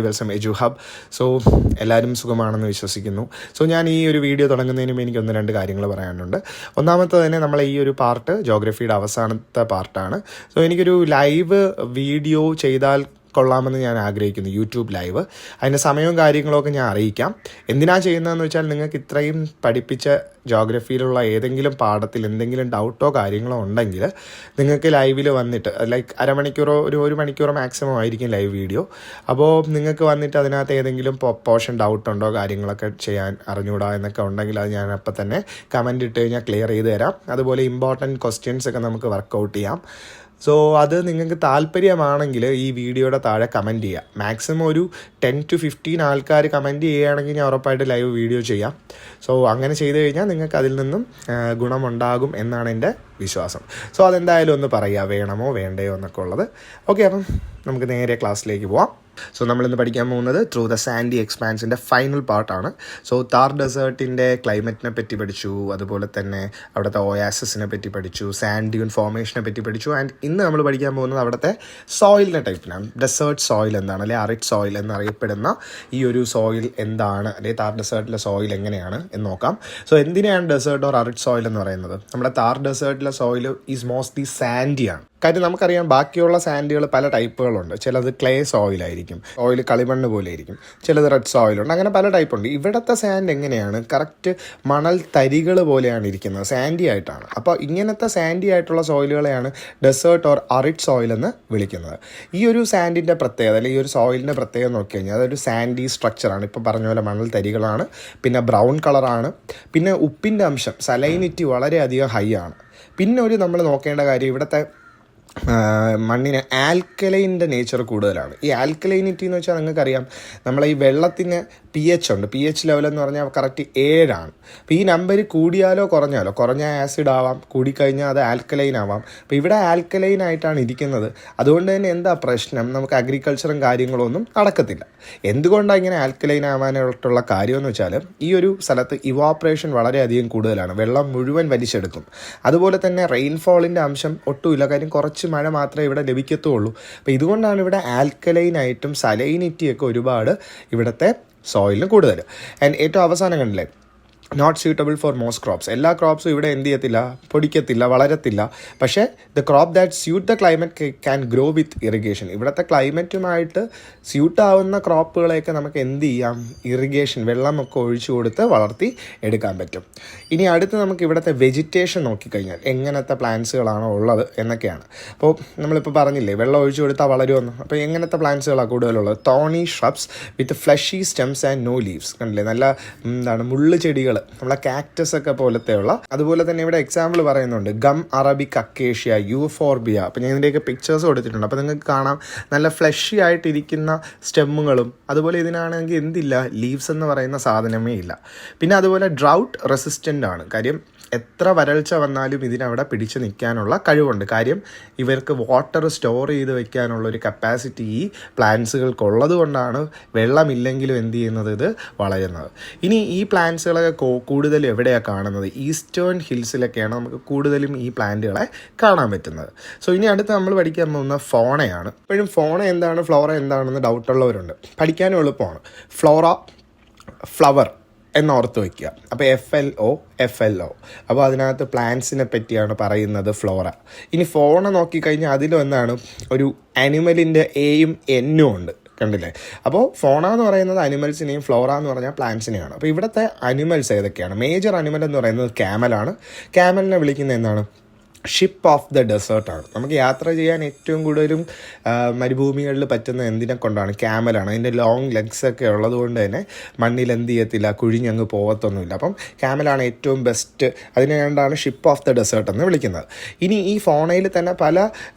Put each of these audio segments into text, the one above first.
വെൽസം എജു hub. So എല്ലാവരും സുഖമാണെന്ന് വിശ്വസിക്കുന്നു. സോ ഞാൻ ഈ ഒരു വീഡിയോ തുടങ്ങുന്നതിന് മുമ്പ് എനിക്ക് 1-2 കാര്യങ്ങൾ പറയാനുണ്ട്. ഒന്നാമത്തെ തന്നെ നമ്മളെ ഈ ഒരു പാർട്ട് ജോഗ്രഫിയുടെ അവസാനത്തെ പാർട്ടാണ്. സോ എനിക്കൊരു ലൈവ് വീഡിയോ ചെയ്താൽ കൊള്ളാമെന്ന് ഞാൻ ആഗ്രഹിക്കുന്നു, യൂട്യൂബ് ലൈവ്. അതിൻ്റെ സമയവും കാര്യങ്ങളൊക്കെ ഞാൻ അറിയിക്കാം. എന്തിനാണ് ചെയ്യുന്നതെന്ന് വെച്ചാൽ നിങ്ങൾക്ക് ഇത്രയും പഠിപ്പിച്ച ജോഗ്രഫിയിലുള്ള ഏതെങ്കിലും പാഠത്തിൽ എന്തെങ്കിലും ഡൗട്ടോ കാര്യങ്ങളോ ഉണ്ടെങ്കിൽ നിങ്ങൾക്ക് ലൈവിൽ വന്നിട്ട് ലൈക്ക് അരമണിക്കൂറോ ഒരു മണിക്കൂറോ മാക്സിമം ആയിരിക്കും ലൈവ് വീഡിയോ. അപ്പോൾ നിങ്ങൾക്ക് വന്നിട്ട് അതിനകത്ത് ഏതെങ്കിലും പോർഷൻ ഡൗട്ടുണ്ടോ കാര്യങ്ങളൊക്കെ ചെയ്യാൻ അറിഞ്ഞുകൂടാ എന്നൊക്കെ ഉണ്ടെങ്കിൽ അത് ഞാൻ അപ്പം തന്നെ കമൻറ്റ് ഇട്ട് കഴിഞ്ഞാൽ ക്ലിയർ ചെയ്ത് തരാം. അതുപോലെ ഇമ്പോർട്ടൻറ്റ് ക്വസ്റ്റ്യൻസ് ഒക്കെ നമുക്ക് വർക്കൗട്ട് ചെയ്യാം. സോ അത് നിങ്ങൾക്ക് താല്പര്യമാണെങ്കിൽ ഈ വീഡിയോയുടെ താഴെ കമൻറ്റ് ചെയ്യുക. മാക്സിമം ഒരു 10 to 15 ആൾക്കാർ കമൻറ്റ് ചെയ്യുകയാണെങ്കിൽ ഞാൻ ഉറപ്പായിട്ട് ലൈവ് വീഡിയോ ചെയ്യാം. സോ അങ്ങനെ ചെയ്ത് കഴിഞ്ഞാൽ നിങ്ങൾക്ക് അതിൽ നിന്നും ഗുണമുണ്ടാകും എന്നാണ് എൻ്റെ വിശ്വാസം. സോ അതെന്തായാലും ഒന്ന് പറയുക, വേണമോ വേണ്ടയോ എന്നൊക്കെ ഉള്ളത്. ഓക്കെ, അപ്പം നമുക്ക് നേരെ ക്ലാസ്സിലേക്ക് പോവാം. സോ നമ്മളിന്ന് പഠിക്കാൻ പോകുന്നത് ത്രൂ ദ സാൻഡി എക്സ്പാൻസിൻ്റെ ഫൈനൽ പാർട്ടാണ്. സോ താർ ഡെസേർട്ടിൻ്റെ ക്ലൈമറ്റിനെ പറ്റി പഠിച്ചു, അതുപോലെ തന്നെ അവിടുത്തെ ഓയാസിസിനെ പറ്റി പഠിച്ചു, സാൻഡ് ഡ്യൂൺ ഫോർമേഷനെ പറ്റി പഠിച്ചു. ആൻഡ് ഇന്ന് നമ്മൾ പഠിക്കാൻ പോകുന്നത് അവിടുത്തെ സോയിലിൻ്റെ ടൈപ്പിനാണ്. ഡെസേർട്ട് സോയിൽ എന്താണ്, അല്ലെങ്കിൽ അറിഡ് സോയിൽ എന്നറിയപ്പെടുന്ന ഈ ഒരു സോയിൽ എന്താണ്, അല്ലെങ്കിൽ താർ ഡെസേർട്ടിലെ സോയിൽ എങ്ങനെയാണ് എന്ന് നോക്കാം. സോ എന്തിനാണ് ഡെസേർട്ട് ഓർ അറിഡ് സോയിൽ എന്ന് പറയുന്നത്? നമ്മുടെ താർ ഡെസേർട്ടിലെ സോയിൽ ഈസ് മോസ്റ്റ്ലി സാൻഡിയാണ്. കാര്യം നമുക്കറിയാം ബാക്കിയുള്ള സാൻഡുകൾ പല ടൈപ്പുകളുണ്ട്. ചിലത് ക്ലേ സോയിലായിരിക്കും, ഓയിൽ കളിമണ്ണ് പോലെ ആയിരിക്കും, ചിലത് റെഡ് സോയിലുണ്ട്, അങ്ങനെ പല ടൈപ്പുണ്ട്. ഇവിടുത്തെ സാൻഡ് എങ്ങനെയാണ്, കറക്റ്റ് മണൽ തരികൾ പോലെയാണ് ഇരിക്കുന്നത്, സാൻഡി ആയിട്ടാണ്. അപ്പോൾ ഇങ്ങനത്തെ സാൻഡി ആയിട്ടുള്ള സോയിലുകളെയാണ് ഡെസേർട്ട് ഓർ അറിഡ് സോയിൽ എന്ന് വിളിക്കുന്നത്. ഈ ഒരു സാൻഡിൻ്റെ പ്രത്യേകത, അല്ലെങ്കിൽ ഈ ഒരു സോയിലിൻ്റെ പ്രത്യേകത നോക്കി കഴിഞ്ഞാൽ അതൊരു സാൻഡി സ്ട്രക്ചറാണ്. ഇപ്പോൾ പറഞ്ഞ പോലെ മണൽ തരികളാണ്, പിന്നെ ബ്രൗൺ കളറാണ്, പിന്നെ ഉപ്പിൻ്റെ അംശം സലൈനിറ്റി വളരെയധികം ഹൈ ആണ്. പിന്നെ നമ്മൾ നോക്കേണ്ട കാര്യം ഇവിടുത്തെ മണ്ണിന് ആൽക്കലൈൻ്റെ നേച്ചർ കൂടുതലാണ്. ഈ ആൽക്കലൈനിറ്റി എന്ന് വെച്ചാൽ നിങ്ങൾക്കറിയാം നമ്മളെ ഈ വെള്ളത്തിന് pH ഉണ്ട്. pH ലെവലെന്ന് പറഞ്ഞാൽ കറക്റ്റ് 7 ആണ്. അപ്പോൾ ഈ നമ്പർ കൂടിയാലോ കുറഞ്ഞാൽ ആസിഡ് ആവാം, കൂടിക്കഴിഞ്ഞാൽ അത് ആൽക്കലൈൻ ആവാം. അപ്പോൾ ഇവിടെ ആൽക്കലൈൻ ആയിട്ടാണ് ഇരിക്കുന്നത്. അതുകൊണ്ട് തന്നെ എന്താ പ്രശ്നം, നമുക്ക് അഗ്രികൾച്ചറും കാര്യങ്ങളൊന്നും നടക്കത്തില്ല. എന്തുകൊണ്ടാണ് ഇങ്ങനെ ആൽക്കലൈൻ ആവാനായിട്ടുള്ള കാര്യമെന്ന് വെച്ചാൽ ഈ ഒരു സ്ഥലത്ത് ഇവാപ്രേഷൻ വളരെയധികം കൂടുതലാണ്, വെള്ളം മുഴുവൻ വലിച്ചെടുക്കും. അതുപോലെ തന്നെ റെയിൻഫോളിൻ്റെ അംശം ഒട്ടുമില്ല, കാര്യം കുറച്ച് മഴ മാത്രമേ ഇവിടെ ലഭിക്കത്തുള്ളൂ. അപ്പോൾ ഇതുകൊണ്ടാണ് ഇവിടെ ആൽക്കലൈനായിട്ടും സലൈനിറ്റിയൊക്കെ ഒരുപാട് ഇവിടുത്തെ സോയിലിന് കൂടുതൽ. ആൻഡ് ഏറ്റവും അവസാനം കണ്ടില്ലേ, not suitable for most crops. എല്ലാ ക്രോപ്സും ഇവിടെ എന്ത് ചെയ്യത്തില്ല, പൊടിക്കത്തില്ല, വളരത്തില്ല. പക്ഷേ the crop that suit the climate can grow with irrigation. ഇവിടുത്തെ ക്ലൈമറ്റുമായിട്ട് സ്യൂട്ടാവുന്ന ക്രോപ്പുകളെയൊക്കെ നമുക്ക് എന്ത് ചെയ്യാം, ഇറിഗേഷൻ, വെള്ളമൊക്കെ ഒഴിച്ചു കൊടുത്ത് വളർത്തി എടുക്കാൻ പറ്റും. ഇനി അടുത്ത് നമുക്ക് ഇവിടുത്തെ വെജിറ്റേഷൻ നോക്കിക്കഴിഞ്ഞാൽ എങ്ങനത്തെ പ്ലാന്റ്സുകളാണോ ഉള്ളത് എന്നൊക്കെയാണ്. അപ്പോൾ നമ്മളിപ്പോൾ പറഞ്ഞില്ലേ വെള്ളം ഒഴിച്ചു കൊടുത്താൽ വളരുമെന്ന്. അപ്പോൾ എങ്ങനത്തെ പ്ലാന്റ്സുകളാണ് കൂടുതലുള്ളത്? Thorny shrubs with fleshy stems and no leaves. കണ്ടില്ലേ, നല്ല മുള്ളു ചെടികൾ, നമ്മളെ കാക്ടസ് ഒക്കെ പോലത്തെയുള്ള. അതുപോലെ തന്നെ ഇവിടെ എക്സാമ്പിൾ പറയുന്നുണ്ട്, ഗം അറബിക് അക്കേഷ്യ, യൂഫോർബിയ. അപ്പോൾ ഞാൻ ഇതിൻ്റെയൊക്കെ പിക്ചേഴ്സ് കൊടുത്തിട്ടുണ്ട്. അപ്പോൾ നിങ്ങൾക്ക് കാണാം നല്ല ഫ്ലഷി ആയിട്ടിരിക്കുന്ന സ്റ്റെമ്മുകളും. അതുപോലെ ഇതിനാണെങ്കിൽ എന്തില്ല, ലീവ്സ് എന്ന് പറയുന്ന സാധനമേ ഇല്ല. പിന്നെ അതുപോലെ ഡ്രൗട്ട് റെസിസ്റ്റൻ്റ് ആണ്. കാര്യം എത്ര വരൾച്ച വന്നാലും ഇതിനവിടെ പിടിച്ചു നിൽക്കാനുള്ള കഴിവുണ്ട്. കാര്യം ഇവർക്ക് വാട്ടർ സ്റ്റോർ ചെയ്ത് വെക്കാനുള്ളൊരു കപ്പാസിറ്റി ഈ പ്ലാന്റ്സുകൾക്കുള്ളത് കൊണ്ടാണ് വെള്ളമില്ലെങ്കിലും എന്ത് ചെയ്യുന്നത്, ഇത് വളരുന്നത്. ഇനി ഈ പ്ലാന്റ്സുകളൊക്കെ കൂടുതൽ എവിടെയാണ് കാണുന്നത്? ഈസ്റ്റേൺ ഹിൽസിലൊക്കെയാണ് നമുക്ക് കൂടുതലും ഈ പ്ലാന്റുകളെ കാണാൻ പറ്റുന്നത്. സോ ഇനി അടുത്ത് നമ്മൾ പഠിക്കാൻ പോകുന്ന ഫോണയാണ്. ഇപ്പോഴും ഫോണ എന്താണ്, ഫ്ലോറ എന്താണെന്ന് ഡൗട്ടുള്ളവരുണ്ട്. പഠിക്കാനും എളുപ്പമാണ്. ഫ്ലവർ എന്നോർത്ത് വയ്ക്കുക. അപ്പോൾ FLO. അപ്പോൾ അതിനകത്ത് പ്ലാന്റ്സിനെ പറ്റിയാണ് പറയുന്നത്, ഫ്ലോറ. ഇനി ഫോണ നോക്കിക്കഴിഞ്ഞാൽ അതിലും എന്താണ്, ഒരു അനിമലിൻ്റെ Aയും Nഉം ഉണ്ട്, കണ്ടില്ലേ. അപ്പോൾ ഫോണ എന്ന് പറയുന്നത് അനിമൽസിനെയും ഫ്ലോറ എന്ന് പറഞ്ഞാൽ പ്ലാന്റ്സിനെയാണ്. അപ്പോൾ ഇവിടുത്തെ അനിമൽസ് ഏതൊക്കെയാണ്? മേജർ അനിമൽ എന്ന് പറയുന്നത് ക്യാമലാണ്. ക്യാമലിനെ വിളിക്കുന്നത് എന്താണ്, ഷിപ്പ് ഓഫ് ദ ഡെസേർട്ടാണ്. നമുക്ക് യാത്ര ചെയ്യാൻ ഏറ്റവും കൂടുതലും മരുഭൂമികളിൽ പറ്റുന്ന എന്തിനെ കൊണ്ടാണ്? ക്യാമലാണ്. അതിൻ്റെ ലോങ് ലെഗ്സൊക്കെ ഉള്ളത് കൊണ്ട് തന്നെ മണ്ണിൽ എന്ത് ചെയ്യത്തില്ല, കുഴിഞ്ഞങ്ങ് പോകത്തൊന്നുമില്ല. അപ്പം ക്യാമലാണ് ഏറ്റവും ബെസ്റ്റ്. അതിനെ കണ്ടാണ് ഷിപ്പ് ഓഫ് ദ ഡെസേർട്ട് എന്ന് വിളിക്കുന്നത്. ഇനി ഈ ഫോണയിൽ തന്നെ പല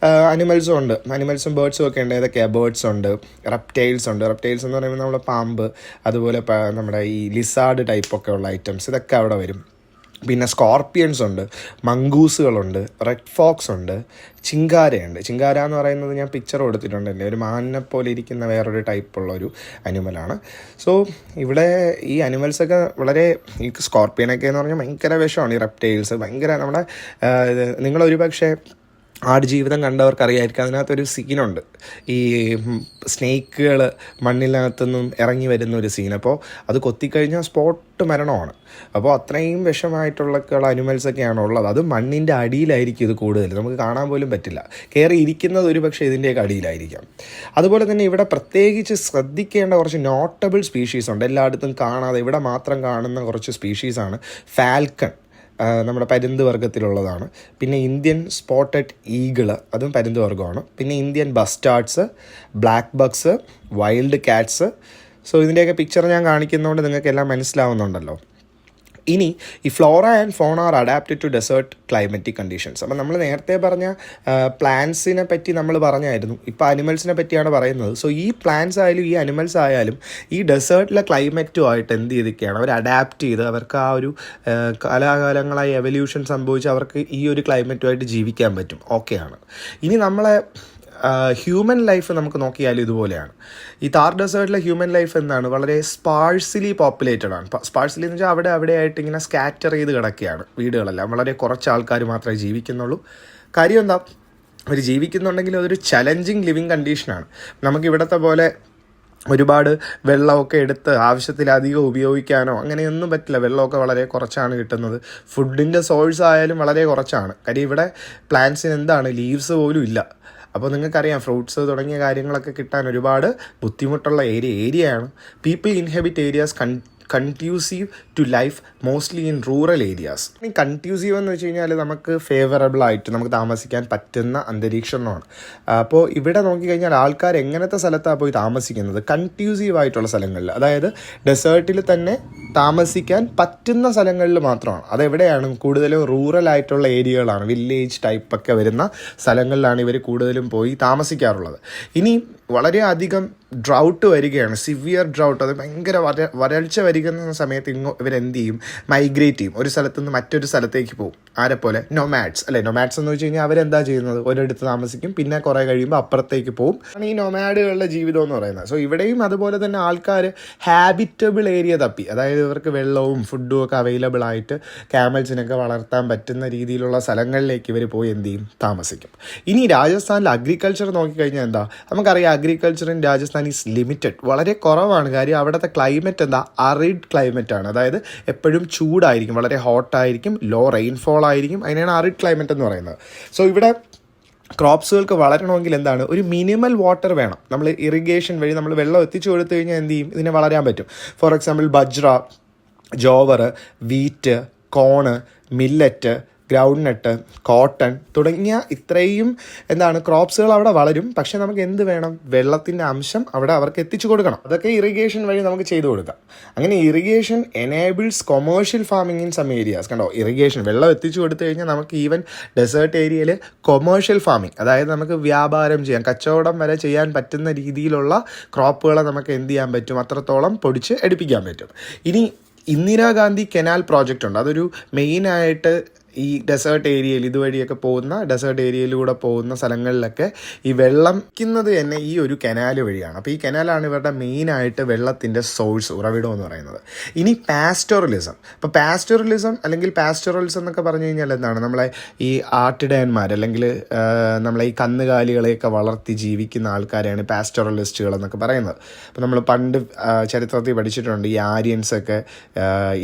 അനിമൽസും ഉണ്ട്. അനിമൽസും ബേർഡ്സും ഒക്കെ ഉണ്ട്. ഏതൊക്കെയാണ്? ബേർഡ്സ് ഉണ്ട്, റെപ്റ്റൈൽസ് ഉണ്ട്. റെപ്റ്റൈൽസ് എന്ന് പറയുമ്പോൾ നമ്മുടെ പാമ്പ്, അതുപോലെ നമ്മുടെ ഈ ലിസാർഡ് ടൈപ്പൊക്കെ ഉള്ള ഐറ്റംസ്, ഇതൊക്കെ അവിടെ വരും. പിന്നെ സ്കോർപ്പിയൻസ് ഉണ്ട്, മംഗൂസുകളുണ്ട്, റെഡ് ഫോക്സ് ഉണ്ട്, ചിങ്കാരയുണ്ട്. ചിങ്കാര എന്ന് പറയുന്നത് ഞാൻ പിക്ചർ കൊടുത്തിട്ടുണ്ട്, എൻ്റെ ഒരു മാനിനെ പോലെ ഇരിക്കുന്ന വേറൊരു ടൈപ്പുള്ളൊരു അനിമലാണ്. സോ ഇവിടെ ഈ അനിമൽസൊക്കെ വളരെ, ഈ സ്കോർപ്പിയനൊക്കെ എന്ന് പറഞ്ഞാൽ ഭയങ്കര വിഷമാണ്. ഈ റെപ്റ്റൈൽസ് ഭയങ്കര, നമ്മുടെ നിങ്ങളൊരു പക്ഷേ ആടുജീവിതം കണ്ടവർക്ക് അറിയായിരിക്കും, അതിനകത്തൊരു സീനുണ്ട്, ഈ സ്നേക്കുകൾ മണ്ണിനകത്തുനിന്നും ഇറങ്ങി വരുന്ന ഒരു സീൻ. അപ്പോൾ അത് കൊത്തിക്കഴിഞ്ഞാൽ സ്പോട്ട് മരണമാണ്. അപ്പോൾ അത്രയും വിഷമായിട്ടുള്ള അനിമൽസൊക്കെയാണ് ഉള്ളത്. അത് മണ്ണിൻ്റെ അടിയിലായിരിക്കും ഇത് കൂടുതൽ, നമുക്ക് കാണാൻ പോലും പറ്റില്ല. കയറി ഇരിക്കുന്നത് ഒരു പക്ഷേ ഇതിൻ്റെയൊക്കെ അടിയിലായിരിക്കാം. അതുപോലെ തന്നെ ഇവിടെ പ്രത്യേകിച്ച് ശ്രദ്ധിക്കേണ്ട കുറച്ച് നോട്ടബിൾ സ്പീഷീസ് ഉണ്ട്, എല്ലായിടത്തും കാണാതെ ഇവിടെ മാത്രം കാണുന്ന കുറച്ച് സ്പീഷീസാണ്. ഫാൽക്കൺ, നമ്മുടെ പരുന്ത് വർഗ്ഗത്തിലുള്ളതാണ്. പിന്നെ ഇന്ത്യൻ സ്പോട്ടഡ് ഈഗിള്, അതും പരുന്ത് വർഗ്ഗമാണ്. പിന്നെ Indian bustards, black bucks, wild cats. So ഇതിൻ്റെയൊക്കെ പിക്ചർ ഞാൻ കാണിക്കുന്നതുകൊണ്ട് നിങ്ങൾക്ക് എല്ലാം മനസ്സിലാവുന്നുണ്ടല്ലോ. ഇനി ഈ flora and fauna are adapted to desert climatic conditions. അപ്പം നമ്മൾ നേരത്തെ പറഞ്ഞ പ്ലാന്റ്സിനെ പറ്റി നമ്മൾ പറഞ്ഞായിരുന്നു, ഇപ്പോൾ അനിമൽസിനെ പറ്റിയാണ് പറയുന്നത്. സോ ഈ പ്ലാന്റ്സ് ആയാലും ഈ അനിമൽസ് ആയാലും ഈ ഡെസേർട്ടിലെ ക്ലൈമറ്റുമായിട്ട് എന്ത് ചെയ്തൊക്കെയാണ് അവർ അഡാപ്റ്റ് ചെയ്ത്, അവർക്ക് ആ ഒരു കാലാകാലങ്ങളായി എവല്യൂഷൻ സംഭവിച്ച് അവർക്ക് ഈ ഒരു ക്ലൈമറ്റുമായിട്ട് ജീവിക്കാൻ പറ്റും. ഓക്കെയാണ്. ഇനി നമ്മളെ ഹ്യൂമൻ ലൈഫ് നമുക്ക് നോക്കിയാലും ഇതുപോലെയാണ്. ഈ താർ ഡെസേർട്ടിലെ ഹ്യൂമൻ ലൈഫ് എന്താണ്, വളരെ സ്പാഴ്സിലി പോപ്പുലേറ്റഡ് ആണ്. സ്പാഴ്സിലി എന്ന് വെച്ചാൽ അവിടെ ആയിട്ട് ഇങ്ങനെ സ്കാറ്റർ ചെയ്ത് കിടക്കുകയാണ് വീടുകളെല്ലാം. വളരെ കുറച്ച് ആൾക്കാർ മാത്രമേ ജീവിക്കുന്നുള്ളൂ. കാര്യം എന്താ, അവർ ജീവിക്കുന്നുണ്ടെങ്കിലും അതൊരു ചലഞ്ചിങ് ലിവിങ് കണ്ടീഷനാണ്. നമുക്കിവിടുത്തെ പോലെ ഒരുപാട് വെള്ളമൊക്കെ എടുത്ത് ആവശ്യത്തിലധികം ഉപയോഗിക്കാനോ അങ്ങനെയൊന്നും പറ്റില്ല. വെള്ളമൊക്കെ വളരെ കുറച്ചാണ് കിട്ടുന്നത്. ഫുഡിൻ്റെ സോഴ്സ് ആയാലും വളരെ കുറച്ചാണ്. കാര്യം ഇവിടെ പ്ലാന്റ്സിന് എന്താണ്, ലീവ്സ് പോലും ഇല്ല. അപ്പോൾ നിങ്ങൾക്കറിയാം, ഫ്രൂട്ട്സ് തുടങ്ങിയ കാര്യങ്ങളൊക്കെ കിട്ടാൻ ഒരുപാട് ബുദ്ധിമുട്ടുള്ള ഏരിയയാണ്. People inhabit areas conducive to life mostly in rural areas. ഈ കൺഡ്യൂസീവ് എന്ന് വെച്ച് കഴിഞ്ഞാൽ നമുക്ക് ഫേവറബിളായിട്ട് നമുക്ക് താമസിക്കാൻ പറ്റുന്ന അന്തരീക്ഷമാണ്. അപ്പോൾ ഇവിടെ നോക്കിക്കഴിഞ്ഞാൽ ആൾക്കാർ എങ്ങനത്തെ സ്ഥലത്താണ് പോയി താമസിക്കുന്നത്, കൺഡ്യൂസീവ് ആയിട്ടുള്ള സ്ഥലങ്ങളിൽ, അതായത് ഡെസേർട്ടിൽ തന്നെ താമസിക്കാൻ പറ്റുന്ന സ്ഥലങ്ങളിൽ മാത്രമാണ്. അതെവിടെയാണ്, കൂടുതലും റൂറൽ ആയിട്ടുള്ള ഏരിയകളാണ്, വില്ലേജ് ടൈപ്പൊക്കെ വരുന്ന സ്ഥലങ്ങളിലാണ് ഇവർ കൂടുതലും പോയി താമസിക്കാറുള്ളത്. ഇനി വളരെയധികം ഡ്രൗട്ട് വരികയാണ്, സിവിയർ ഡ്രൗട്ട്, അത് ഭയങ്കര വരൾച്ച വരിക്കുന്ന സമയത്ത് ഇവരെന്ത് ചെയ്യും, മൈഗ്രേറ്റ് ചെയ്യും, ഒരു സ്ഥലത്തു നിന്ന് മറ്റൊരു സ്ഥലത്തേക്ക് പോകും. ആരെപ്പോലെ, നൊമാഡ്സ് അല്ലേ. നൊമാഡ്സ് എന്ന് വെച്ച് കഴിഞ്ഞാൽ അവരെന്താ ചെയ്യുന്നത്, ഒരിടത്ത് താമസിക്കും, പിന്നെ കുറേ കഴിയുമ്പോൾ അപ്പുറത്തേക്ക് പോകും. ആണ് ഈ നൊമാഡുകളുടെ ജീവിതം എന്ന് പറയുന്നത്. സോ ഇവിടെയും അതുപോലെ തന്നെ ആൾക്കാർ ഹാബിറ്റബിൾ ഏരിയ തപ്പി, അതായത് ഇവർക്ക് വെള്ളവും ഫുഡും ഒക്കെ അവൈലബിൾ ആയിട്ട് ക്യാമൽസിനൊക്കെ വളർത്താൻ പറ്റുന്ന രീതിയിലുള്ള സ്ഥലങ്ങളിലേക്ക് ഇവർ പോയി എന്ത് ചെയ്യും, താമസിക്കും. ഇനി രാജസ്ഥാനിൽ അഗ്രികൾച്ചർ നോക്കിക്കഴിഞ്ഞാൽ എന്താ, നമുക്കറിയാം agriculture in Rajasthan is limited, വളരെ കുറവാണ്. കാര്യം അവിടുത്തെ ക്ലൈമറ്റ് എന്താ, അറിഡ് ക്ലൈമറ്റാണ്. അതായത് എപ്പോഴും ചൂടായിരിക്കും, വളരെ ഹോട്ടായിരിക്കും, ലോ റെയിൻഫോൾ ആയിരിക്കും. അതിനാണ് അറിഡ് ക്ലൈമറ്റ് എന്ന് പറയുന്നത്. സോ ഇവിടെ ക്രോപ്സുകൾക്ക് വളരണമെങ്കിൽ എന്താണ്, ഒരു മിനിമൽ വാട്ടർ വേണം. നമ്മൾ ഇറിഗേഷൻ വഴി നമ്മൾ വെള്ളം എത്തിച്ചു കൊടുത്തു കഴിഞ്ഞാൽ എന്ത് ചെയ്യും, ഇതിനെ വളരാൻ പറ്റും. For example bajra, jowar, wheat, cone, millet, ground nut, cotton തുടങ്ങിയ ഇത്രയും എന്താണ് ക്രോപ്സുകൾ അവിടെ വളരും. പക്ഷേ നമുക്ക് എന്ത് വേണം, വെള്ളത്തിൻ്റെ അംശം അവിടെ അവർക്ക് എത്തിച്ചു കൊടുക്കണം. അതൊക്കെ ഇറിഗേഷൻ വഴി നമുക്ക് ചെയ്തു കൊടുക്കാം. അങ്ങനെ irrigation enables commercial farming in some areas. കണ്ടോ, ഇറിഗേഷൻ വെള്ളം എത്തിച്ചു കൊടുത്തു കഴിഞ്ഞാൽ നമുക്ക് ഈവൻ ഡെസേർട്ട് ഏരിയയിൽ കൊമേഴ്ഷ്യൽ ഫാമിംഗ്, അതായത് നമുക്ക് വ്യാപാരം ചെയ്യാൻ, കച്ചവടം വരെ ചെയ്യാൻ പറ്റുന്ന രീതിയിലുള്ള ക്രോപ്പുകളെ നമുക്ക് എന്ത് ചെയ്യാൻ പറ്റും, അത്രത്തോളം പൊടിച്ച് എടുപ്പിക്കാൻ പറ്റും. ഇനി ഇന്ദിരാഗാന്ധി കനാൽ പ്രോജക്റ്റ് ഉണ്ട്. അതൊരു മെയിനായിട്ട് ഈ ഡെസേർട്ട് ഏരിയയിൽ ഇതുവഴിയൊക്കെ പോകുന്ന, ഡെസേർട്ട് ഏരിയയിലൂടെ പോകുന്ന സ്ഥലങ്ങളിലൊക്കെ ഈ വെള്ളം വയ്ക്കുന്നത് തന്നെ ഈ ഒരു കനാൽ വഴിയാണ്. അപ്പോൾ ഈ കനാലാണ് ഇവരുടെ മെയിനായിട്ട് വെള്ളത്തിൻ്റെ സോഴ്സ്, ഉറവിടം എന്ന് പറയുന്നത്. ഇനി പാസ്റ്റോറലിസം. അപ്പോൾ പാസ്റ്റോറലിസം അല്ലെങ്കിൽ പാസ്റ്റോറൽസ് എന്നൊക്കെ പറഞ്ഞു കഴിഞ്ഞാൽ എന്താണ്, നമ്മളെ ഈ ആട്ടിടയന്മാർ അല്ലെങ്കിൽ നമ്മളെ ഈ കന്നുകാലികളെയൊക്കെ വളർത്തി ജീവിക്കുന്ന ആൾക്കാരെയാണ് പാസ്റ്റോറലിസ്റ്റുകൾ എന്നൊക്കെ പറയുന്നത്. അപ്പോൾ നമ്മൾ പണ്ട് ചരിത്രത്തിൽ പഠിച്ചിട്ടുണ്ട്, ഈ ആര്യൻസൊക്കെ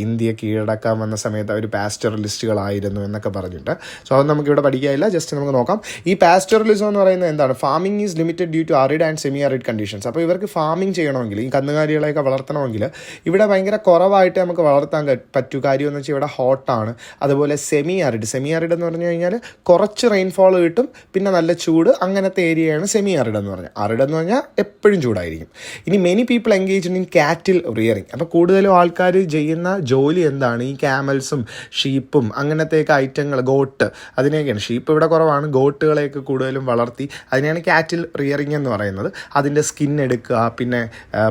ഇന്ത്യ കീഴടക്കാൻ വന്ന സമയത്ത് അവർ പാസ്റ്റോറലിസ്റ്റുകളായിരുന്നു എന്നൊക്കെ പറഞ്ഞിട്ട്. സോ അത് നമുക്കിവിടെ പഠിക്കാനില്ല, ജസ്റ്റ് നമുക്ക് നോക്കാം. ഈ പാസ്റ്റോറലിസം എന്ന് പറയുന്നത് എന്താണ്, farming is limited due to arid and semi arid conditions. അപ്പോൾ ഇവർക്ക് ഫാമിംഗ് ചെയ്യണമെങ്കിൽ, ഈ കന്നുകാലികളെയൊക്കെ വളർത്തണമെങ്കിൽ ഇവിടെ ഭയങ്കര കുറവായിട്ട് നമുക്ക് വളർത്താൻ പറ്റൂ. കാര്യം എന്ന് വെച്ചാൽ ഇവിടെ ഹോട്ടാണ്. അതുപോലെ സെമി അറിഡ് എന്ന് പറഞ്ഞു കഴിഞ്ഞാൽ കുറച്ച് റെയിൻഫോൾ കിട്ടും, പിന്നെ നല്ല ചൂട്, അങ്ങനത്തെ ഏരിയയാണ് സെമി അറിഡ് എന്ന് പറഞ്ഞാൽ. അറിഡ് എന്ന് പറഞ്ഞാൽ എപ്പോഴും ചൂടായിരിക്കും. ഇനി മെനി പീപ്പിൾ എൻഗേജ് ഇൻ കാറ്റിൽ റിയറിങ്. അപ്പോൾ കൂടുതലും ആൾക്കാർ ചെയ്യുന്ന ജോലി എന്താണ്, ഈ ക്യാമൽസും ഷീപ്പും അങ്ങനത്തെ ഐറ്റങ്ങൾ, ഗോട്ട്, അതിനെയൊക്കെയാണ്. ഷീപ്പ് ഇവിടെ കുറവാണ്, ഗോട്ടുകളെയൊക്കെ കൂടുതലും വളർത്തി, അതിനെയാണ് കാറ്റിൽ റിയറിങ് എന്ന് പറയുന്നത്. അതിൻ്റെ സ്കിൻ എടുക്കുക, പിന്നെ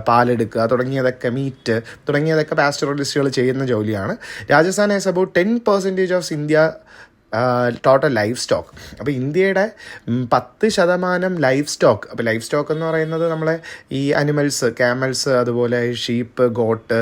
പാലെടുക്കുക തുടങ്ങിയതൊക്കെ, മീറ്റ് തുടങ്ങിയതൊക്കെ പാസ്റ്റോറലിസ്റ്റുകൾ ചെയ്യുന്ന ജോലിയാണ്. Rajasthan has about 10% of India total life stock. അപ്പോൾ ഇന്ത്യയുടെ 10% ലൈഫ് സ്റ്റോക്ക്, അപ്പോൾ ലൈഫ് സ്റ്റോക്ക് എന്ന് പറയുന്നത് നമ്മളെ ഈ അനിമൽസ്, ക്യാമൽസ്, അതുപോലെ ഷീപ്പ്, ഗോട്ട്,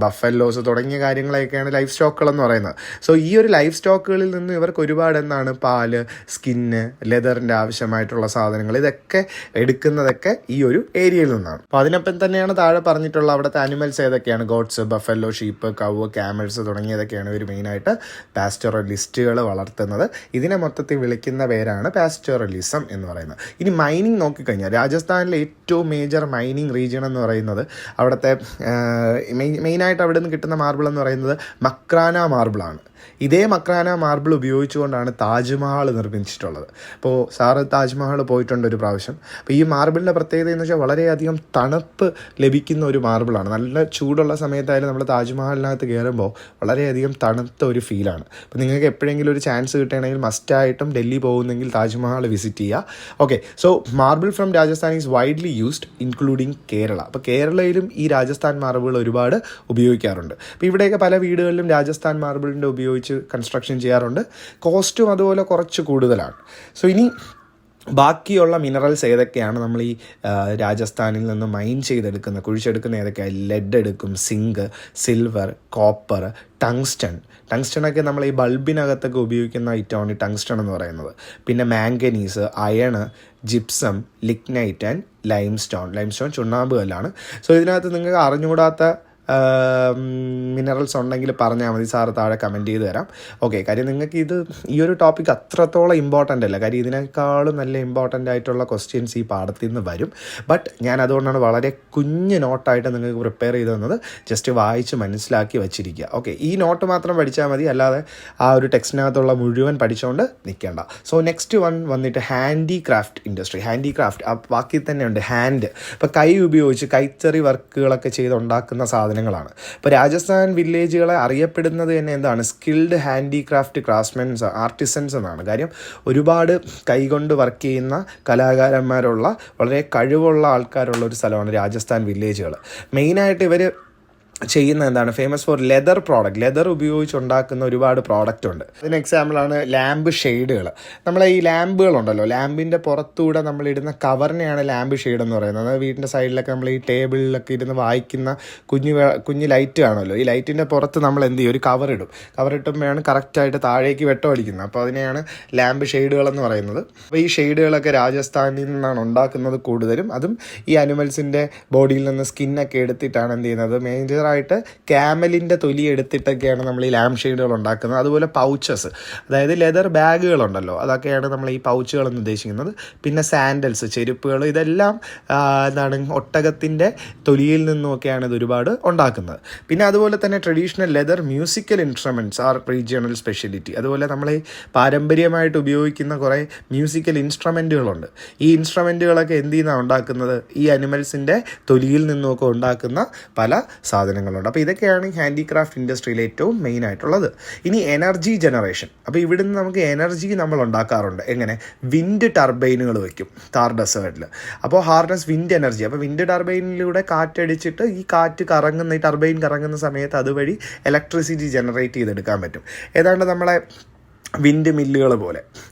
ബഫലോസ് തുടങ്ങിയ കാര്യങ്ങളൊക്കെയാണ് ലൈഫ് സ്റ്റോക്കുകളെന്ന് പറയുന്നത്. സോ ഈ ഒരു ലൈഫ് സ്റ്റോക്കുകളിൽ നിന്ന് ഇവർക്ക് ഒരുപാട് എന്താണ് പാല്, സ്കിന്ന്, ലെതറിൻ്റെ ആവശ്യമായിട്ടുള്ള സാധനങ്ങൾ ഇതൊക്കെ എടുക്കുന്നതൊക്കെ ഈ ഒരു ഏരിയയിൽ നിന്നാണ്. അപ്പോൾ അതിനൊപ്പം തന്നെയാണ് താഴെ പറഞ്ഞിട്ടുള്ള അവിടുത്തെ അനിമൽസ് ഏതൊക്കെയാണ്, ഗോട്ട്സ്, ബഫല്ലോ, ഷീപ്പ്, കവ്, ക്യാമൽസ് തുടങ്ങിയതൊക്കെയാണ് ഇവർ മെയിനായിട്ട് പാസ്റ്ററലിസ്റ്റുകൾ വളർത്തുന്നത്. ഇതിനെ മൊത്തത്തിൽ വിളിക്കുന്ന പേരാണ് പാസ്റ്ററലിസം എന്ന് പറയുന്നത്. ഇനി മൈനിങ് നോക്കിക്കഴിഞ്ഞാൽ രാജസ്ഥാനിലെ ഏറ്റവും മേജർ മൈനിങ് റീജിയൻ എന്ന് പറയുന്നത് അവിടുത്തെ മെയിനായിട്ട് അവിടെ നിന്ന് കിട്ടുന്ന മാർബിൾ എന്ന് പറയുന്നത് മക്രാന മാർബിളാണ്. ഇതേ മക്രാന മാർബിൾ ഉപയോഗിച്ചുകൊണ്ടാണ് താജ്മഹൽ നിർമ്മിച്ചിട്ടുള്ളത്. അപ്പോൾ സാറ് താജ്മഹൽ പോയിട്ടുണ്ട് ഒരു പ്രാവശ്യം. അപ്പോൾ ഈ മാർബിളിൻ്റെ പ്രത്യേകത എന്ന് വെച്ചാൽ വളരെയധികം തണുപ്പ് ലഭിക്കുന്ന ഒരു മാർബിളാണ്. നല്ല ചൂടുള്ള സമയത്തായാലും നമ്മൾ താജ്മഹലിനകത്ത് കയറുമ്പോൾ വളരെയധികം തണുത്ത ഒരു ഫീലാണ്. അപ്പോൾ നിങ്ങൾക്ക് എപ്പോഴെങ്കിലും ഒരു ചാൻസ് കിട്ടുകയാണെങ്കിൽ മസ്റ്റായിട്ടും ഡൽഹി പോകുന്നെങ്കിൽ താജ്മഹൽ വിസിറ്റ് ചെയ്യുക. Okay, so marble from Rajasthan is widely used including Kerala. അപ്പോൾ കേരളയിലും ഈ രാജസ്ഥാൻ മാർബിൾ ഒരുപാട് ഉപയോഗിക്കാറുണ്ട്. അപ്പോൾ ഇവിടെയൊക്കെ പല വീടുകളിലും രാജസ്ഥാൻ മാർബിളിൻ്റെ ഉപയോഗിച്ച് കൺസ്ട്രക്ഷൻ ചെയ്യാറുണ്ട്. കോസ്റ്റും അതുപോലെ കുറച്ച് കൂടുതലാണ്. സോ ഇനി ബാക്കിയുള്ള മിനറൽസ് ഏതൊക്കെയാണ് നമ്മൾ ഈ രാജസ്ഥാനിൽ നിന്ന് മൈൻ ചെയ്തെടുക്കുന്ന, കുഴിച്ചെടുക്കുന്ന ഏതൊക്കെയാണ്? ലെഡ് എടുക്കും, സിങ്ക്, സിൽവർ, കോപ്പർ, ടങ്സ്റ്റണൊക്കെ നമ്മൾ ഈ ബൾബിനകത്തൊക്കെ ഉപയോഗിക്കുന്ന ഐറ്റമാണ് ഈ ടങ്സ്റ്റൺ എന്ന് പറയുന്നത്. പിന്നെ manganese, iron, gypsum, lignite and limestone ചുണ്ണാമ്പ് കല്ലാണ്. സോ ഇതിനകത്ത് നിങ്ങൾക്ക് അറിഞ്ഞുകൂടാത്ത മിനറൽസ് ഉണ്ടെങ്കിൽ പറഞ്ഞാൽ മതി, സാറ് താഴെ കമൻറ്റ് ചെയ്ത് തരാം. ഓക്കെ, കാര്യം നിങ്ങൾക്ക് ഈ ഒരു ടോപ്പിക് അത്രത്തോളം ഇമ്പോർട്ടൻ്റ് അല്ല, കാര്യം ഇതിനേക്കാളും നല്ല ഇമ്പോർട്ടൻ്റ് ആയിട്ടുള്ള ക്വസ്റ്റ്യൻസ് ഈ പാഠത്തിൽ നിന്ന് വരും. ബട്ട് ഞാൻ അതുകൊണ്ടാണ് വളരെ കുഞ്ഞ് നോട്ടായിട്ട് നിങ്ങൾക്ക് പ്രിപ്പയർ ചെയ്ത് തന്നത്. ജസ്റ്റ് വായിച്ച് മനസ്സിലാക്കി വെച്ചിരിക്കുക. ഓക്കെ, ഈ നോട്ട് മാത്രം പഠിച്ചാൽ മതി, അല്ലാതെ ആ ഒരു ടെക്സ്റ്റിനകത്തുള്ള മുഴുവൻ പഠിച്ചുകൊണ്ട് നിൽക്കേണ്ട. സോ നെക്സ്റ്റ് വന്നിട്ട് ഹാൻഡിക്രാഫ്റ്റ് ഇൻഡസ്ട്രി. ഹാൻഡിക്രാഫ്റ്റ് ആ വാക്കിൽ തന്നെയുണ്ട്, ഹാൻഡ്. ഇപ്പോൾ കൈ ഉപയോഗിച്ച് കൈത്തറി വർക്കുകളൊക്കെ ചെയ്തുണ്ടാക്കുന്ന സാധനങ്ങളാണ്. ഇപ്പോൾ രാജസ്ഥാൻ വില്ലേജുകളെ അറിയപ്പെടുന്നത് തന്നെ എന്താണ്? സ്കിൽഡ് ഹാൻഡിക്രാഫ്റ്റ് ക്രാഫ്റ്റ്മെൻസ്, ആർട്ടിസൻസ് എന്നാണ്. കാര്യം ഒരുപാട് കൈകൊണ്ട് വർക്ക് ചെയ്യുന്ന കലാകാരന്മാരുള്ള, വളരെ കഴിവുള്ള ആൾക്കാരുള്ള ഒരു സ്ഥലമാണ് രാജസ്ഥാൻ വില്ലേജുകൾ. മെയിനായിട്ട് ഇവർ ചെയ്യുന്ന എന്താണ്? Famous for leather product. Leather ഉപയോഗിച്ചുണ്ടാക്കുന്ന ഒരുപാട് പ്രോഡക്റ്റ് ഉണ്ട്. അതിന് എക്സാമ്പിളാണ് ലാമ്പ് ഷെയ്ഡുകൾ. നമ്മളെ ഈ ലാമ്പുകളുണ്ടല്ലോ, ലാമ്പിൻ്റെ പുറത്തൂടെ നമ്മളിടുന്ന കവറിനെയാണ് ലാമ്പ് ഷെയ്ഡ് എന്ന് പറയുന്നത്. വീടിൻ്റെ സൈഡിലൊക്കെ നമ്മൾ ഈ ടേബിളിലൊക്കെ ഇരുന്ന് വായിക്കുന്ന കുഞ്ഞ് ലൈറ്റ് കാണുമല്ലോ, ഈ ലൈറ്റിൻ്റെ പുറത്ത് നമ്മൾ എന്ത് ചെയ്യും? ഒരു കവറിട്ടുമ്പോഴാണ് കറക്റ്റായിട്ട് താഴേക്ക് വെട്ടം അടിക്കുന്നത്. അപ്പോൾ അതിനെയാണ് ലാമ്പ് ഷെയ്ഡുകളെന്ന് പറയുന്നത്. അപ്പോൾ ഈ ഷെയ്ഡുകളൊക്കെ രാജസ്ഥാനിൽ നിന്നാണ് ഉണ്ടാക്കുന്നത് കൂടുതലും. അതും ഈ അനിമൽസിൻ്റെ ബോഡിയിൽ നിന്ന് സ്കിന്നൊക്കെ എടുത്തിട്ടാണ് എന്ത് ചെയ്യുന്നത്? മേജർ ആയിട്ട് ക്യാമലിൻ്റെ തൊലി എടുത്തിട്ടൊക്കെയാണ് നമ്മൾ ഈ ലാമ്പ് ഷെയ്ഡുകൾ ഉണ്ടാക്കുന്നത്. അതുപോലെ പൗച്ചസ്, അതായത് ലെതർ ബാഗുകളുണ്ടല്ലോ, അതൊക്കെയാണ് നമ്മൾ ഈ പൗച്ചുകളെന്ന് ഉദ്ദേശിക്കുന്നത്. പിന്നെ സാൻഡൽസ്, ചെരുപ്പുകൾ, ഇതെല്ലാം എന്താണ്? ഒട്ടകത്തിൻ്റെ തൊലിയിൽ നിന്നുമൊക്കെയാണ് ഇത് ഒരുപാട് ഉണ്ടാക്കുന്നത്. പിന്നെ അതുപോലെ തന്നെ traditional leather musical instruments are regional speciality. അതുപോലെ നമ്മൾ ഈ പാരമ്പര്യമായിട്ട് ഉപയോഗിക്കുന്ന കുറേ മ്യൂസിക്കൽ ഇൻസ്ട്രുമെൻറ്റുകളുണ്ട്. ഈ ഇൻസ്ട്രുമെൻറ്റുകളൊക്കെ എന്ത് ചെയ്യുന്നതാണ് ഉണ്ടാക്കുന്നത്? ഈ അനിമൽസിൻ്റെ തൊലിയിൽ നിന്നുമൊക്കെ ഉണ്ടാക്കുന്ന പല സാധനങ്ങളുണ്ട്. അപ്പോൾ ഇതൊക്കെയാണ് ഹാൻഡിക്രാഫ്റ്റ് ഇൻഡസ്ട്രിയിൽ ഏറ്റവും മെയിൻ ആയിട്ടുള്ളത്. ഇനി എനർജി ജനറേഷൻ. അപ്പോൾ ഇവിടുന്ന് നമുക്ക് എനർജി നമ്മൾ ഉണ്ടാക്കാറുണ്ട്. എങ്ങനെ? വിൻഡ് ടർബൈനുകൾ വയ്ക്കും താർ ഡെസേർട്ടിൽ. അപ്പോൾ ഹാർനസ് വിൻഡ് എനർജി. അപ്പോൾ വിൻഡ് ടർബൈനിലൂടെ കാറ്റടിച്ചിട്ട് ഈ ടർബൈൻ കറങ്ങുന്ന സമയത്ത് അതുവഴി ഇലക്ട്രിസിറ്റി ജനറേറ്റ് ചെയ്തെടുക്കാൻ പറ്റും. ഏതാണ്ട് നമ്മളെ വിൻഡ് മില്ലുകൾ പോലെ.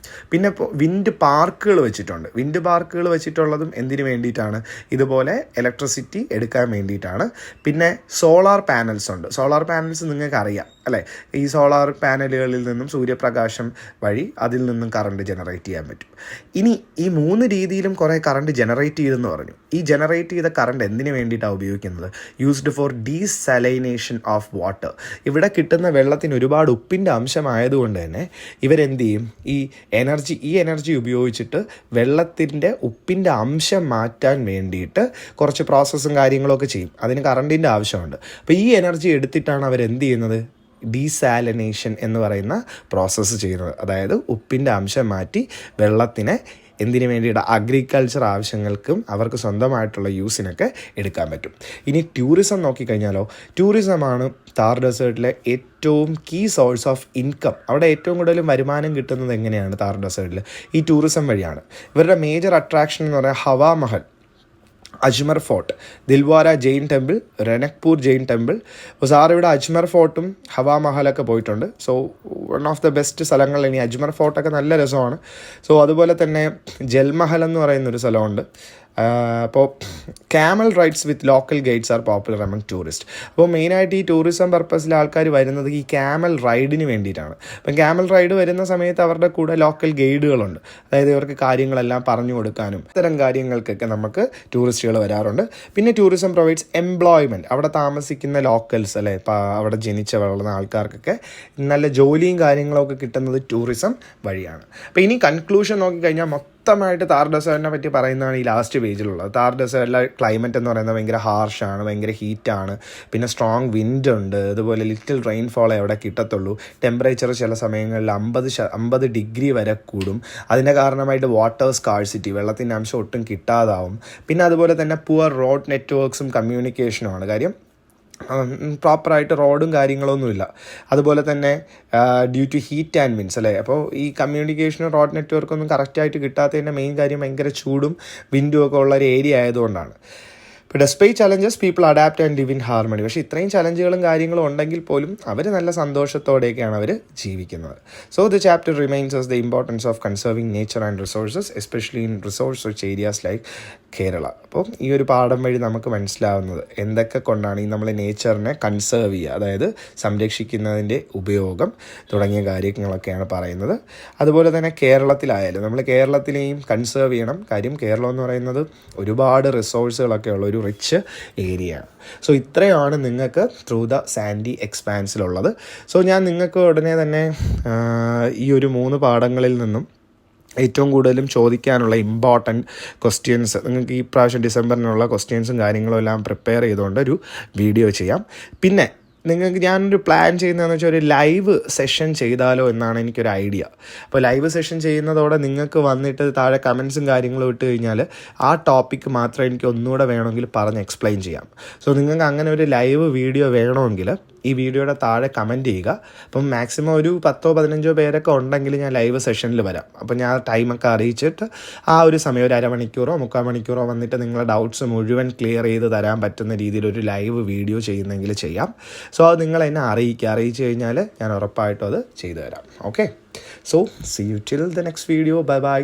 പിന്നെ വിൻഡ് പാർക്കുകൾ വെച്ചിട്ടുണ്ട്. വിൻഡ് പാർക്കുകൾ വെച്ചിട്ടുള്ളതും എന്തിനു വേണ്ടിയിട്ടാണ്? ഇതുപോലെ ഇലക്ട്രിസിറ്റി എടുക്കാൻ വേണ്ടിയിട്ടാണ്. പിന്നെ സോളാർ പാനൽസ് ഉണ്ട്. സോളാർ പാനൽസ് നിങ്ങൾക്ക് അറിയാം അല്ലേ? ഈ സോളാർ പാനലുകളിൽ നിന്നും സൂര്യപ്രകാശം വഴി അതിൽ നിന്നും കറണ്ട് ജനറേറ്റ് ചെയ്യാൻ പറ്റും. ഇനി ഈ 3 രീതിയിലും കുറേ കറണ്ട് ജനറേറ്റ് ചെയ്തെന്ന് പറഞ്ഞു. ഈ ജനറേറ്റ് ചെയ്ത കറണ്ട് എന്തിനു വേണ്ടിയിട്ടാണ് ഉപയോഗിക്കുന്നത്? Used for desalination of water. ഇവിടെ കിട്ടുന്ന വെള്ളത്തിന് ഒരുപാട് ഉപ്പിൻ്റെ അംശമായതുകൊണ്ട് തന്നെ ഇവരെന്ത് ചെയ്യും? ഈ എനർജി ഉപയോഗിച്ചിട്ട് വെള്ളത്തിൻ്റെ ഉപ്പിൻ്റെ അംശം മാറ്റാൻ വേണ്ടിയിട്ട് കുറച്ച് പ്രോസസ്സും കാര്യങ്ങളൊക്കെ ചെയ്യും. അതിന് കറണ്ടിൻ്റെ ആവശ്യമുണ്ട്. അപ്പോൾ ഈ എനർജി എടുത്തിട്ടാണ് അവരെന്ത് ചെയ്യുന്നത്? ഡീസാലിനേഷൻ എന്ന് പറയുന്ന പ്രോസസ്സ് ചെയ്യുന്നത്. അതായത് ഉപ്പിൻ്റെ അംശം മാറ്റി വെള്ളത്തിനെ എന്തിനു വേണ്ടിയിട്ട്? അഗ്രികൾച്ചർ ആവശ്യങ്ങൾക്കും അവർക്ക് സ്വന്തമായിട്ടുള്ള യൂസിനൊക്കെ എടുക്കാൻ പറ്റും. ഇനി ടൂറിസം നോക്കിക്കഴിഞ്ഞാലോ, ടൂറിസമാണ് താർ ഡെസേർട്ടിലെ ഏറ്റവും കീ സോഴ്സ് ഓഫ് ഇൻകം. അവിടെ ഏറ്റവും കൂടുതൽ വരുമാനം കിട്ടുന്നത് എങ്ങനെയാണ്? താർ ഡെസേർട്ടിൽ ഈ ടൂറിസം വഴിയാണ്. ഇവരുടെ മേജർ അട്രാക്ഷൻ എന്ന് പറയുന്നത് Hawa Mahal. Ajmer fort, Dilwara Jain temple, Ranakpur Jain temple. അപ്പോൾ സാർ ഇവിടെ അജ്മർ ഫോർട്ടും ഹവാ മഹലൊക്കെ പോയിട്ടുണ്ട്. So one of the best സ്ഥലങ്ങൾ. ഇനി അജ്മർ ഫോർട്ടൊക്കെ നല്ല രസമാണ്. സോ അതുപോലെ തന്നെ ജൽമഹൽ എന്ന് പറയുന്നൊരു സ്ഥലമുണ്ട്. അപ്പോൾ camel rides with local guides are popular among tourist. അപ്പോൾ മെയിനായിട്ട് ഈ ടൂറിസം പർപ്പസിൽ ആൾക്കാർ വരുന്നത് ഈ ക്യാമൽ റൈഡിന് വേണ്ടിയിട്ടാണ്. അപ്പം ക്യാമൽ റൈഡ് വരുന്ന സമയത്ത് അവരുടെ കൂടെ ലോക്കൽ ഗൈഡുകളുണ്ട്. അതായത് ഇവർക്ക് കാര്യങ്ങളെല്ലാം പറഞ്ഞു കൊടുക്കാനും ഇത്തരം കാര്യങ്ങൾക്കൊക്കെ നമുക്ക് ടൂറിസ്റ്റുകൾ വരാറുണ്ട്. പിന്നെ ടൂറിസം പ്രൊവൈഡ്സ് എംപ്ലോയ്മെൻറ്റ്. അവിടെ താമസിക്കുന്ന ലോക്കൽസ് അല്ലേ, ഇപ്പോൾ അവിടെ ജനിച്ച് വളർന്ന ആൾക്കാർക്കൊക്കെ നല്ല ജോലിയും കാര്യങ്ങളൊക്കെ കിട്ടുന്നത് ടൂറിസം വഴിയാണ്. അപ്പോൾ ഇനി കൺക്ലൂഷൻ നോക്കിക്കഴിഞ്ഞാൽ മൊത്തമായിട്ട് താർ ഡെസേർട്ടിനെ പറ്റി പറയുന്നതാണ് ഈ ലാസ്റ്റ് പേജിലുള്ളത്. താർ ഡെസേർട്ടിലെ ക്ലൈമറ്റ് എന്ന് പറയുന്നത് ഭയങ്കര ഹാർഷാണ്, ഭയങ്കര ഹീറ്റാണ്, പിന്നെ സ്ട്രോങ് വിൻഡ് ഉണ്ട്, അതുപോലെ ലിറ്റിൽ റെയിൻഫോളേ അവിടെ കിട്ടത്തുള്ളൂ. ടെമ്പറേച്ചർ ചില സമയങ്ങളിൽ 50 ഡിഗ്രി വരെ കൂടും. അതിൻ്റെ കാരണമായിട്ട് വാട്ടർ സ്കാഴ്സിറ്റി, വെള്ളത്തിൻ്റെ അംശം ഒട്ടും കിട്ടാതാവും. പിന്നെ അതുപോലെ തന്നെ പുവർ റോഡ് നെറ്റ്വർക്ക്സും കമ്മ്യൂണിക്കേഷനുമാണ്. കാര്യം പ്രോപ്പറായിട്ട് റോഡും കാര്യങ്ങളൊന്നുമില്ല. അതുപോലെ തന്നെ due to heat and winds അല്ലേ. അപ്പോൾ ഈ കമ്മ്യൂണിക്കേഷനും റോഡ് നെറ്റ്വർക്കൊന്നും കറക്റ്റായിട്ട് കിട്ടാത്തതിൻ്റെ മെയിൻ കാര്യം ഭയങ്കര ചൂടും വിൻഡും ഒക്കെ ഉള്ള ഒരു ഏരിയ ആയതുകൊണ്ടാണ്. ഇപ്പോൾ despite challenges people adapt and live in harmony. പക്ഷേ ഇത്രയും ചലഞ്ചുകളും കാര്യങ്ങളും ഉണ്ടെങ്കിൽ പോലും അവർ നല്ല സന്തോഷത്തോടെയൊക്കെയാണ് അവർ ജീവിക്കുന്നത്. So the chapter remains us the importance of conserving nature and resources, especially in resource rich areas like Kerala. അപ്പോൾ ഈ ഒരു പാഠം വഴി നമുക്ക് മനസ്സിലാവുന്നത് എന്തൊക്കെ കൊണ്ടാണ് ഈ നമ്മൾ നേച്ചറിനെ കൺസേർവ് ചെയ്യുക, അതായത് സംരക്ഷിക്കുന്നതിൻ്റെ ഉപയോഗം തുടങ്ങിയ കാര്യങ്ങളൊക്കെയാണ് പറയുന്നത്. അതുപോലെ തന്നെ കേരളത്തിലായാലും നമ്മൾ കേരളത്തിനെയും കൺസേർവ് ചെയ്യണം. കാര്യം കേരളം എന്ന് പറയുന്നത് ഒരുപാട് റിസോഴ്സുകളൊക്കെ ഉള്ള ഒരു റിച്ച് ഏരിയയാണ്. സോ ഇത്രയാണ് നിങ്ങൾക്ക് ത്രൂ ദ സാൻഡി എക്സ്പാൻസിലുള്ളത്. സോ ഞാൻ നിങ്ങൾക്ക് ഉടനെ തന്നെ ഈ ഒരു 3 പാഠങ്ങളിൽ നിന്നും ഏറ്റവും കൂടുതലും ചോദിക്കാനുള്ള ഇമ്പോർട്ടൻറ്റ് ക്വസ്റ്റ്യൻസ് നിങ്ങൾക്ക് ഈ പ്രാവശ്യം ഡിസംബറിനുള്ള ക്വസ്റ്റ്യൻസും കാര്യങ്ങളും എല്ലാം പ്രിപ്പയർ ചെയ്തുകൊണ്ട് ഒരു വീഡിയോ ചെയ്യാം. പിന്നെ നിങ്ങൾക്ക് ഞാനൊരു പ്ലാൻ ചെയ്യുന്നതെന്ന് വെച്ചാൽ ഒരു ലൈവ് സെഷൻ ചെയ്താലോ എന്നാണ് എനിക്കൊരു ഐഡിയ. അപ്പോൾ ലൈവ് സെഷൻ ചെയ്യുന്നതോടെ നിങ്ങൾക്ക് വന്നിട്ട് താഴെ കമൻസും കാര്യങ്ങളും ഇട്ട് കഴിഞ്ഞാൽ ആ ടോപ്പിക്ക് മാത്രം എനിക്ക് ഒന്നുകൂടെ വേണമെങ്കിൽ പറഞ്ഞ് എക്സ്പ്ലെയിൻ ചെയ്യാം. സോ നിങ്ങൾക്ക് അങ്ങനെ ഒരു ലൈവ് വീഡിയോ വേണമെങ്കിൽ ഈ വീഡിയോയുടെ താഴെ കമൻറ്റ് ചെയ്യുക. അപ്പം മാക്സിമം ഒരു 10-15 പേരൊക്കെ ഉണ്ടെങ്കിൽ ഞാൻ ലൈവ് സെഷനിൽ വരാം. അപ്പോൾ ഞാൻ ടൈമൊക്കെ അറിയിച്ചിട്ട് ആ ഒരു സമയം ഒരു അരമണിക്കൂറോ 3/4 മണിക്കൂറോ വന്നിട്ട് നിങ്ങളുടെ ഡൗട്ട്സ് മുഴുവൻ ക്ലിയർ ചെയ്ത് തരാൻ പറ്റുന്ന രീതിയിലൊരു ലൈവ് വീഡിയോ ചെയ്യുന്നെങ്കിൽ ചെയ്യാം. സോ അത് നിങ്ങൾ എന്നെ അറിയിച്ചു കഴിഞ്ഞാൽ ഞാൻ ഉറപ്പായിട്ടും അത് ചെയ്തു തരാം. Okay, so see you till the next video. Bye by.